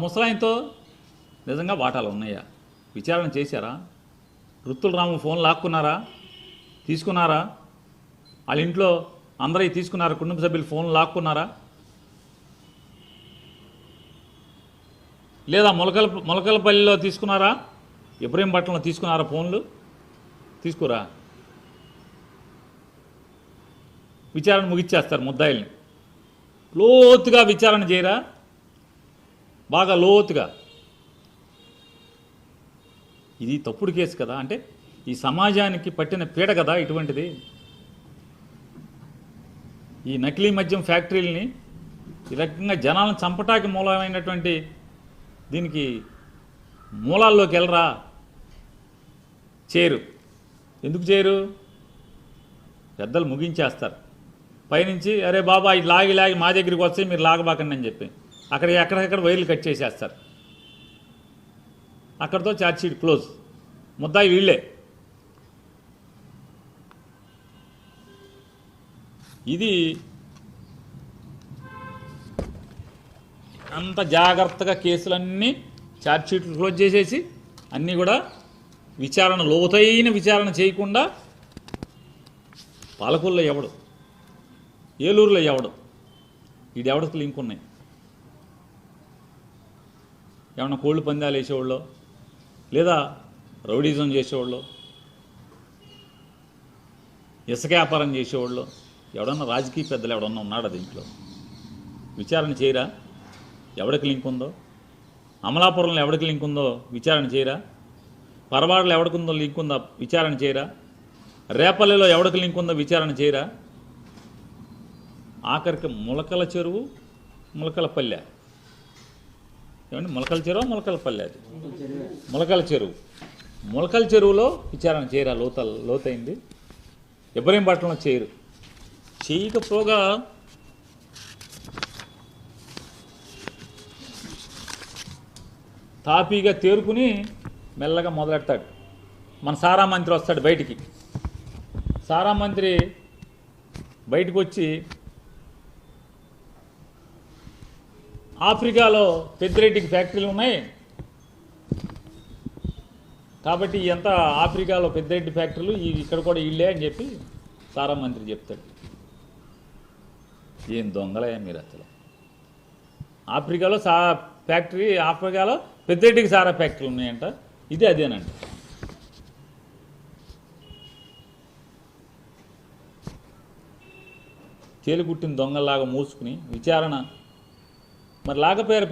ముసలాయనతో నిజంగా వాటాలు ఉన్నాయా? విచారణ చేశారా? రుత్తుల రాము ఫోన్ లాక్కున్నారా? తీసుకున్నారా? వాళ్ళ ఇంట్లో అందరూ తీసుకున్నారా? కుటుంబ సభ్యులు ఫోన్ లాక్కున్నారా? లేదా మొలకలపల్లిలో తీసుకున్నారా? ఇబ్రహీంపట్నంలో తీసుకున్నారా ఫోన్లు? తీసుకురా. విచారణ ముగిచ్చేస్తారు ముద్దాయిల్ని. లోతుగా విచారణ చేయరా? బాగా లోతుగా. ఇది తప్పుడు కేసు కదా. అంటే ఈ సమాజానికి పట్టిన పీడ కదా ఇటువంటిది. ఈ నకిలీ మద్యం ఫ్యాక్టరీలని ఈ రకంగా జనాలను చంపటానికి మూలమైనటువంటి దీనికి మూలాల్లోకి వెళ్ళరా? చేయరు. ఎందుకు చేయరు? పెద్దలు ముగించేస్తారు. పైనుంచి అరే బాబా ఇది లాగి మా దగ్గరికి వస్తే మీరు లాగబాకండి అని చెప్పి ఎక్కడెక్కడ వైర్లు కట్ చేసేస్తారు. అక్కడితో ఛార్జ్షీట్ క్లోజ్. ముద్దాయి వీళ్ళే. ఇది అంత జాగ్రత్తగా కేసులన్నీ ఛార్జ్షీట్లు క్లోజ్ చేసేసి అన్నీ కూడా విచారణ లోతైన విచారణ చేయకుండా పాలకొల్లో ఎవడు, ఏలూరులో ఎవడు, వీడెవడికి లింక్ ఉన్నాయి? ఏమన్నా కోళ్ళు పందాలు వేసేవాళ్ళు, లేదా రౌడీజం చేసేవాళ్ళు, ఇసుక వ్యాపారం చేసేవాళ్ళు, ఎవడన్నా రాజకీయ పెద్దలు ఎవడన్నా ఉన్నాడా దీంట్లో? విచారణ చేయరా? ఎవడికి లింక్ ఉందో? అమలాపురంలో ఎవడికి లింక్ ఉందో విచారణ చేయరా? పరవాడలో ఎవడికి ఉందో లింక్ ఉందో విచారణ చేయరా? రేపల్లిలో ఎవడికి లింక్ ఉందో విచారణ చేయరా? ఆఖరికి ములకల చెరువు, ములకలపల్లె, ఏమండి ములకల చెరువు ములకలపల్లె, అది ములకల చెరువులో విచారణ చేయరా? లోతైంది. ఇబ్రహీంపట్నంలో చేయరు. చేయకపోగా తాపీగా తేరుకుని మెల్లగా మొదలెడతాడు. మన సారా మంత్రి వస్తాడు బయటికి. సారా మంత్రి బయటకు వచ్చి ఆఫ్రికాలో పెద్దిరెడ్డికి ఫ్యాక్టరీలు ఉన్నాయి కాబట్టి ఎంత ఆఫ్రికాలో పెద్దిరెడ్డి ఫ్యాక్టరీలు ఇక్కడ కూడా ఇళ్ళే అని చెప్పి సారా మంత్రి చెప్తాడు. ఏం దొంగలయ్యా మీరు అసలు! ఆఫ్రికాలో ఆఫ్రికాలో పెద్దిరెడ్డికి సారా ఫ్యాక్టరీలు ఉన్నాయంట. ఇది అదేనండి. తేలిగుట్టిన దొంగల్లాగా మూసుకుని విచారణ మరి లాగపేరు